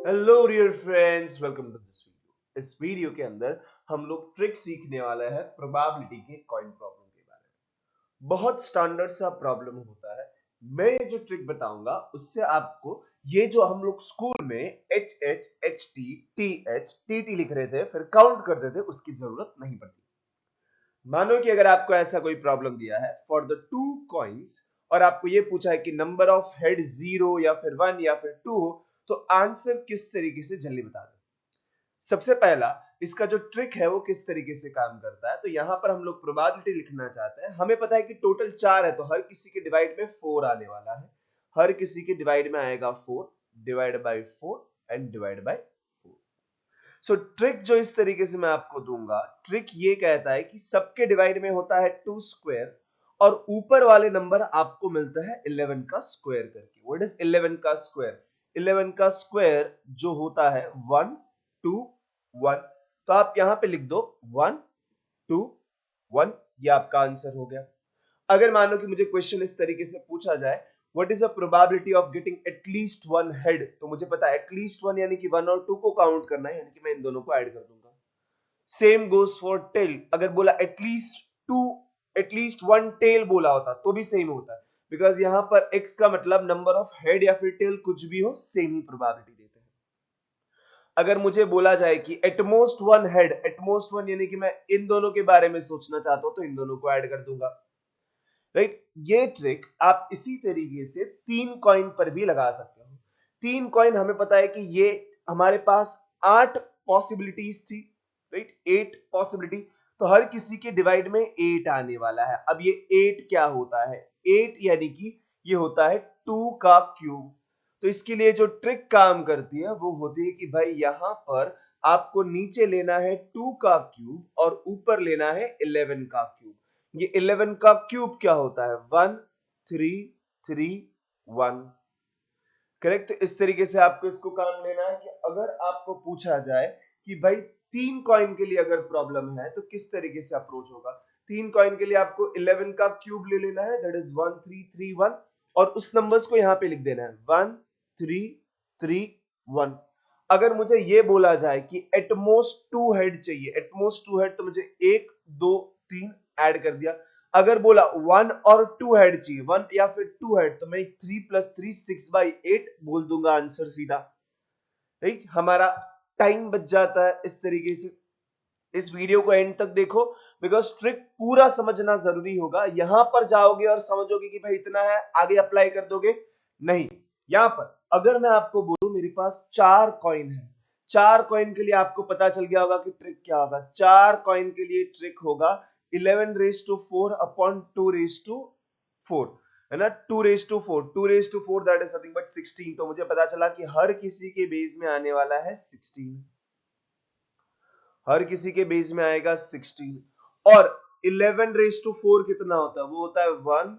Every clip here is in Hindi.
Hello dear friends, welcome to this video. इस वीडियो के अंदर हम लोग ट्रिक सीखने वाले हैं प्रोबेबिलिटी के कॉइन प्रॉब्लम के बारे में। बहुत स्टैंडर्ड सा प्रॉब्लम होता है। मैं ये जो ट्रिक बताऊंगा उससे आपको ये जो हम लोग स्कूल में H H H T T H T T लिख रहे थे फिर काउंट करते थे उसकी जरूरत नहीं पड़ती। मानो कि अगर आपको ऐसा कोई प्रॉब्लम दिया है फॉर द टू कॉइन्स और आपको ये पूछा है कि नंबर ऑफ हेड 0 या फिर 1 या फिर 2 हो तो आंसर किस तरीके से जल्दी बता दो। सबसे पहला इसका जो ट्रिक है वो किस तरीके से काम करता है। तो यहां पर हम लोग प्रोबेबिलिटी लिखना चाहते हैं। हमें पता है कि टोटल 4 है तो हर किसी के डिवाइड में 4 आने वाला है। हर किसी के डिवाइड में आएगा 4 divide by 4 and divide by 4। So trick जो इस तरीके से मैं आपको दूंगा, ट्रिक ये कहता है कि सबके डिवाइड में होता है 2 स्क्वायर और ऊपर वाले नंबर आपको मिलता है 11 का स्क्वायर करके। व्हाट इज 11 का स्क्वायर? 11 का स्क्वायर जो होता है 1 2 1। तो आप यहां पे लिख दो 1 2 1। ये आपका आंसर हो गया। अगर मानो कि मुझे क्वेश्चन इस तरीके से पूछा जाए what is the probability of getting at least one head, तो मुझे पता है एटलीस्ट वन यानी कि 1 और 2 को काउंट करना है, यानी कि मैं इन दोनों को ऐड कर दूंगा। Same goes for tail. अगर बोला at least two, at least one tail बोला होता तो भी सेम होता है, बिकॉज यहां पर x का मतलब नंबर ऑफ हेड या फिर टेल कुछ भी हो सेम ही प्रोबेबिलिटी देते हैं। अगर मुझे बोला जाए कि at most one head, at most one यानी कि मैं इन दोनों के बारे में सोचना चाहता हूं तो इन दोनों को ऐड कर दूंगा। राइट, ये ट्रिक आप इसी तरीके से 3 कॉइन पर भी लगा सकते हो। 3 कॉइन हमें पता है कि ये हमारे पास 8 पॉसिबिलिटीज थी। Right, 8 possibility. तो हर किसी के डिवाइड में 8 आने वाला है। अब ये 8 क्या होता है? 8 यानी कि ये होता है 2 का क्यूब। तो इसके लिए जो ट्रिक काम करती है वो होती है कि भाई यहां पर आपको नीचे लेना है 2 का क्यूब और ऊपर लेना है 11 का क्यूब। ये 11 का क्यूब क्या होता है? 1 3 3 1। करेक्ट। इस तरीके से आपको इसको काम लेना है कि अगर आपको पूछा जाए कि भाई 3 कॉइन के लिए अगर प्रॉब्लम है तो किस तरीके से अप्रोच होगा। 3 कॉइन के लिए आपको 11 का क्यूब ले लेना है, दैट इज 1 3 3 1, और उस नंबर्स को यहां पे लिख देना है 1 3 3 1। अगर मुझे ये बोला जाए कि एटमोस्ट 2 हेड चाहिए, एटमोस्ट 2 हेड, तो मुझे 1 2 3 ऐड कर दिया। अगर बोला 1 और 2 हेड चाहिए, 1 या फिर 2 हेड, तो मैं 3 प्लस 3 6/8 बोल दूंगा आंसर सीधा। राइट, हमारा टाइम बच जाता है इस तरीके से। इस वीडियो को एंड तक देखो, बिकॉज ट्रिक पूरा समझना जरूरी होगा। यहां पर जाओगे और समझोगे कि भाई इतना है, आगे अप्लाई कर दोगे, नहीं। यहां पर अगर मैं आपको बोलूं मेरे पास 4 कॉइन है, 4 कॉइन के लिए आपको पता चल गया होगा कि ट्रिक क्या होगा। 4 कॉइन के लिए ट्रिक होगा 11 raise to 4 upon 2 raise to 4, है ना। 2 raise to 4, 2 raise to 4 that is nothing but 16। तो मुझे पता चला कि हर किसी के बेस में आने वाला है 16। हर किसी के बेस में आएगा 16। और 11 रेज टू 4 कितना होता है? वो होता है 1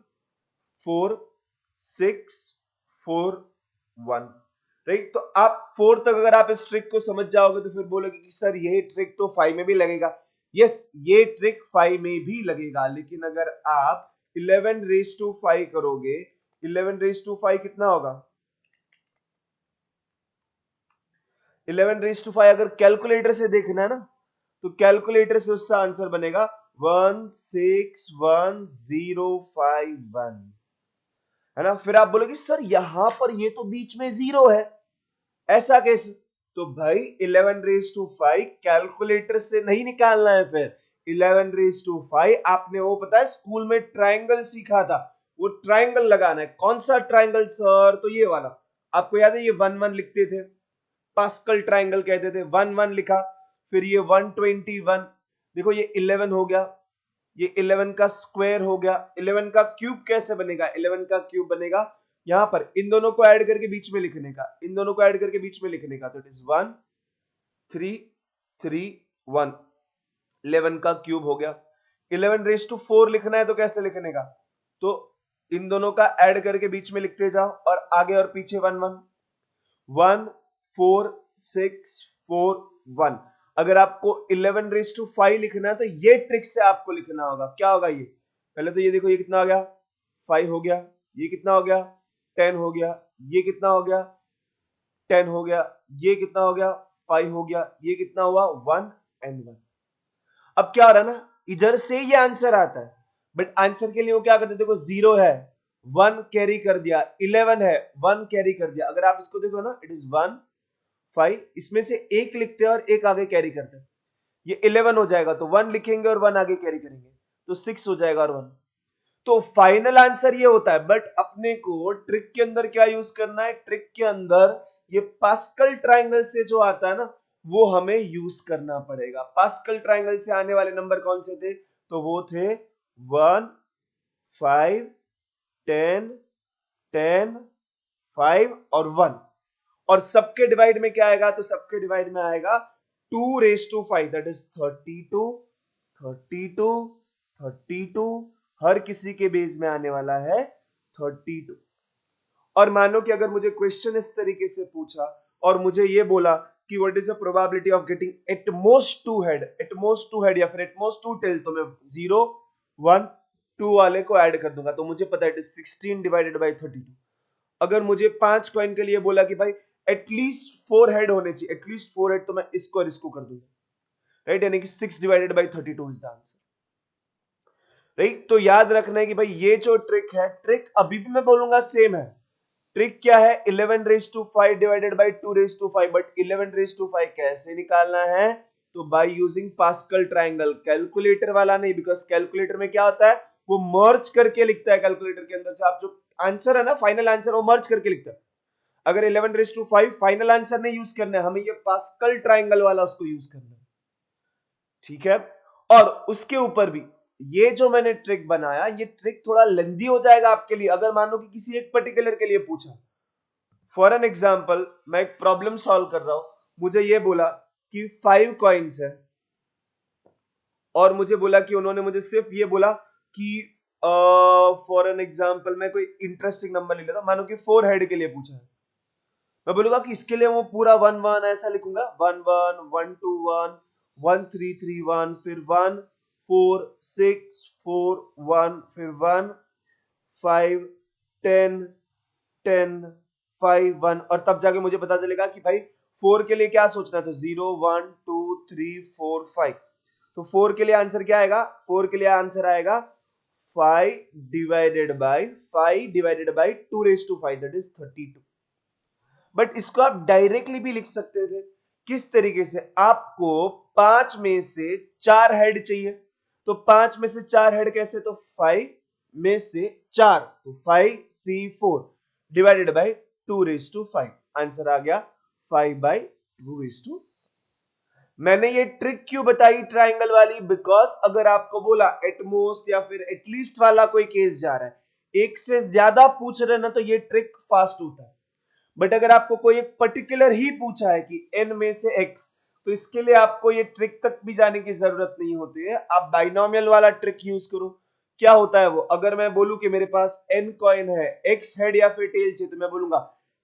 4 6 4 1। राइट, तो आप 4 तक अगर आप इस ट्रिक को समझ जाओगे तो फिर बोलोगे कि सर ये ट्रिक तो 5 में भी लगेगा। यस, ये ट्रिक 5 में भी लगेगा, लेकिन अगर आप 11 रेज टू 5 करोगे, 11 रेज टू 5 कितना होगा? 11 रेज टू 5 अगर कैलकुलेटर से देखना है ना, तो कैलकुलेटर से उसका आंसर बनेगा 161051, है ना। फिर आप बोलोगे सर यहां पर ये तो बीच में 0 है, ऐसा कैसे? तो भाई 11 रेज टू 5 कैलकुलेटर से नहीं निकालना है। फिर 11 रेज टू 5 आपने वो पता है स्कूल में ट्रायंगल सीखा था, वो ट्रायंगल लगाना है। कौन सा ट्रायंगल सर? तो ये वाला। आपको याद है ये 1 1 लिखते थे, पास्कल ट्रायंगल कहते थे। 1 1 लिखा, फिर ये 121। देखो ये 11 हो गया, ये 11 का स्क्वायर हो गया। 11 का क्यूब कैसे बनेगा? 11 का क्यूब बनेगा यहां पर इन दोनों को ऐड करके बीच में लिखने का, इन दोनों को ऐड करके बीच में लिखने का। तो इट इज 1 3 3 1। 11 का क्यूब हो गया। 11 रेज टू 4 लिखना है तो कैसे लिखने का? तो इन दोनों का ऐड करके बीच में लिखते जाओ और आगे और पीछे 1 1 1 4 6 4 1। अगर आपको 11 रेज टू 5 लिखना है तो ये ट्रिक से आपको लिखना होगा। क्या होगा ये? पहले तो ये देखो, ये कितना हो गया? 5 हो गया। ये कितना हो गया? 10 हो गया। ये कितना हो गया? 10 हो गया, ये कितना हो गया 5 हो गया, ये कितना हुआ 1 एंड 1। अब क्या हो रहा है ना, इधर से ये आंसर आता है, बट आंसर के लिए वो क्या करते हैं, देखो 0 है 1 कैरी कर दिया, 11 है 1 कैरी कर दिया। अगर आप इसको देखो ना, इट इज 1 5, इसमें से एक लिखते हैं और एक आगे कैरी करते हैं, ये 11 हो जाएगा तो 1 लिखेंगे और 1 आगे कैरी करेंगे तो 6 हो जाएगा और 1। तो फाइनल आंसर ये होता है, बट अपने को ट्रिक के अंदर क्या यूज करना है, ट्रिक के अंदर ये पास्कल ट्रायंगल से जो आता है ना वो हमें यूज करना पड़ेगा। पास्कल ट्रायंगल से आने वाले नंबर कौन से थे, तो वो थे 1 5 10 10 5 और 1। और सबके डिवाइड में क्या आएगा, तो सबके डिवाइड में आएगा 2⁵5, दैट इज 32 32 32। हर किसी के बेस में आने वाला है 32। और मानो कि अगर मुझे क्वेश्चन इस तरीके से पूछा और मुझे ये बोला कि what is the probability of getting at most 2 head, at most 2 head या फिर एटमोस्ट 2 टेल, तो मैं 0 1 2 वाले को ऐड कर दूंगा, तो मुझे पता है इट इज 16 डिवाइडेड बाय 32। अगर मुझे 5 कॉइन के लिए बोला कि भाई एटलीस्ट 4 हेड होने चाहिए, एटलीस्ट 4 हेड, तो मैं इसको और इसको कर दूंगा, राइट, यानी कि 6 divided by 32 is the answer, right. तो याद रखना है कि भाई ये जो ट्रिक है, ट्रिक अभी भी मैं बोलूंगा सेम है। ट्रिक क्या है, 11⁵5 डिवाइडेड बाय 2⁵5, बट 11⁵5 कैसे निकालना है, तो by using pascal triangle, calculator वाला नहीं, बिकॉज कैलकुलेटर में क्या होता है, वो मर्ज करके लिखता है, कैलकुलेटर के अंदर से आप जो आंसर है ना, फाइनल आंसर, वो मर्ज करके लिखता है। अगर 11⁵5 फाइनल आंसर नहीं यूज करना है, हमें ये पास्कल ट्रायंगल वाला उसको यूज करना है, ठीक है। और उसके ऊपर भी ये जो मैंने ट्रिक बनाया, ये ट्रिक थोड़ा लेंदी हो जाएगा आपके लिए अगर मान लो कि किसी एक पर्टिकुलर के लिए पूछा। फॉर एन एग्जाम्पल, मैं एक प्रॉब्लम सॉल्व कर रहा हूं, मुझे ये बोला कि 5 कॉइन्स है, और मुझे बोला कि उन्होंने मुझे सिर्फ ये बोला कि फॉर एन एग्जाम्पल मैं कोई इंटरेस्टिंग नंबर ले लेता, मानो कि 4 हेड के लिए पूछा है, मैं बोलूंगा कि इसके लिए वो पूरा 1 1 ऐसा लिखूंगा, 1 1 1 2 1 1 3 3 1, फिर 1 4 6 4 1, फिर 1 5 10 10 5 1, और तब जाके मुझे पता चलेगा कि भाई 4 के लिए क्या सोचना है, तो 0 1 2 3 4 5। तो 4 के लिए आंसर क्या आएगा, 4 के लिए आंसर आएगा 5 divided by 2⁵5, that is 32। But इसको आप डायरेक्टली भी लिख सकते थे, किस तरीके से, आपको 5 में से 4 हेड चाहिए, तो 5 में से 4 हेड कैसे, तो 5 में से 4, तो 5C4 डिवाइडेड बाय 2⁵5, आंसर आ गया 5/2। मैंने ये ट्रिक क्यों बताई ट्राइंगल वाली, बिकॉज अगर आपको बोला एटमोस्ट या फिर एटलीस्ट वाला कोई केस जा रहा है, एक से ज्यादा पूछ रहे ना, तो ये ट्रिक फास्ट होता है। बट अगर आपको कोई एक पर्टिकुलर ही पूछा है कि n में से x, तो इसके लिए आपको ये ट्रिक तक भी जाने की जरूरत नहीं होती है, आप बाइनोमियल वाला ट्रिक यूज करो। क्या होता है वो, अगर मैं बोलूं कि मेरे पास n कॉइन है, x हेड या फिर टेल चाहिए, तो मैं बोलूंगा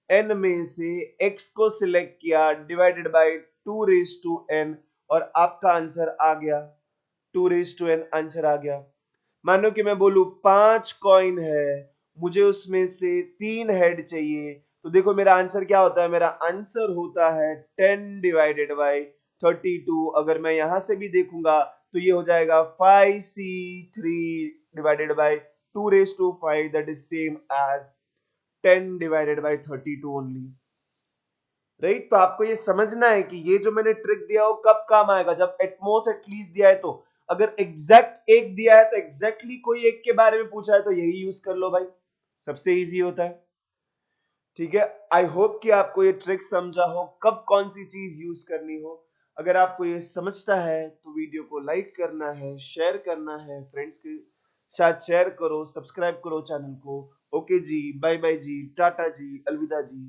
n में से x को सिलेक्ट किया डिवाइडेड बाय 2⁵n, और आपका आंसर आ गया 2⁵n, आंसर आ गया। मानो कि मैं बोलूं 5 कॉइन है, मुझे उसमें से 3 हेड चाहिए, तो देखो मेरा आंसर क्या होता है, मेरा आंसर होता है 10 डिवाइडेड बाय 32। अगर मैं यहां से भी देखूंगा तो ये हो जाएगा 5C3 divided by 2⁵5, that is same as 10 divided by 32 only, right. तो आपको ये समझना है कि ये जो मैंने ट्रिक दिया वो कब काम आएगा, जब एटमोस्ट एटलीस्ट दिया है। तो अगर एग्जैक्ट एक दिया है, तो एग्जैक्टली कोई एक के बारे में पूछा है, तो यही यूज कर लो भाई, सबसे इजी होता है, ठीक है। आई होप कि आपको ये ट्रिक समझा हो, कब कौन सी चीज यूज करनी हो। अगर आपको ये समझता है तो वीडियो को लाइक करना है, शेयर करना है, फ्रेंड्स के साथ शेयर करो, सब्सक्राइब करो चैनल को। ओके जी, बाय बाय जी, टाटा जी, अलविदा जी।